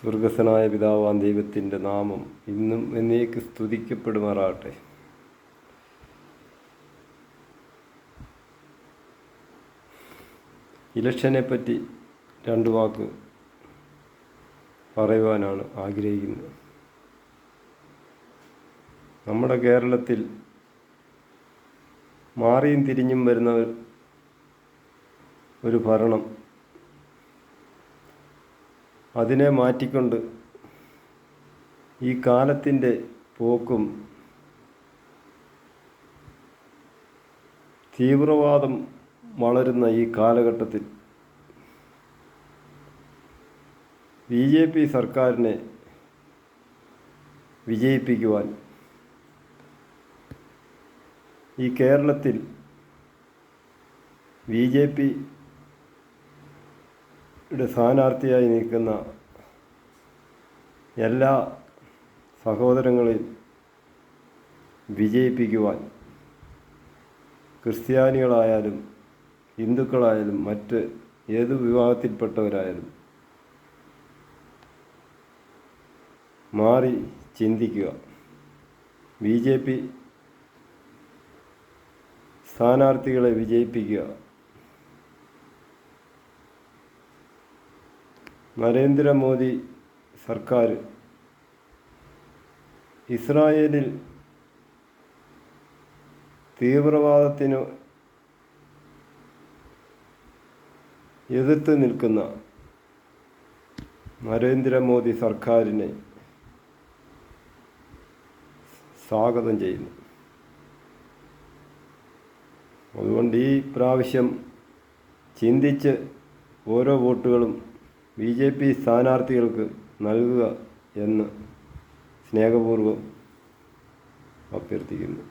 സ്വർഗസ്ഥനായ പിതാവാം ദൈവത്തിൻ്റെ നാമം ഇന്നും എന്നേക്ക് സ്തുതിക്കപ്പെടുമാറാകട്ടെ. ഇലക്ഷനെപ്പറ്റി രണ്ട് വാക്ക് പറയുവാനാണ് ആഗ്രഹിക്കുന്നത്. നമ്മുടെ കേരളത്തിൽ മാറിയും തിരിഞ്ഞും വരുന്ന ഒരു ഭരണം, അതിനെ മാറ്റിക്കൊണ്ട് ഈ കാലത്തിൻ്റെ പോക്കും തീവ്രവാദം വളരുന്ന ഈ കാലഘട്ടത്തിൽ BJP സർക്കാരിനെ വിജയിപ്പിക്കുവാൻ ഈ കേരളത്തിൽ BJPയുടെ സ്ഥാനാർത്ഥിയായി നിൽക്കുന്ന എല്ലാ സഹോദരങ്ങളെയും വിജയിപ്പിക്കുവാൻ ക്രിസ്ത്യാനികളായാലും ഹിന്ദുക്കളായാലും മറ്റ് ഏത് വിഭാഗത്തിൽപ്പെട്ടവരായാലും മാറി ചിന്തിക്കുക. BJP സ്ഥാനാർത്ഥികളെ വിജയിപ്പിക്കുക. നരേന്ദ്രമോദി സർക്കാർ ഇസ്രായേലിൽ തീവ്രവാദത്തിന് എതിർത്ത് നിൽക്കുന്ന നരേന്ദ്രമോദി സർക്കാരിനെ സ്വാഗതം ചെയ്യുന്നു. അതുകൊണ്ട് ഈ പ്രാവശ്യം ചിന്തിച്ച് ഓരോ വോട്ടുകളും BJP സ്ഥാനാർത്ഥികൾക്ക് നൽകുക എന്ന് സ്നേഹപൂർവ്വം അഭ്യർത്ഥിക്കുന്നു.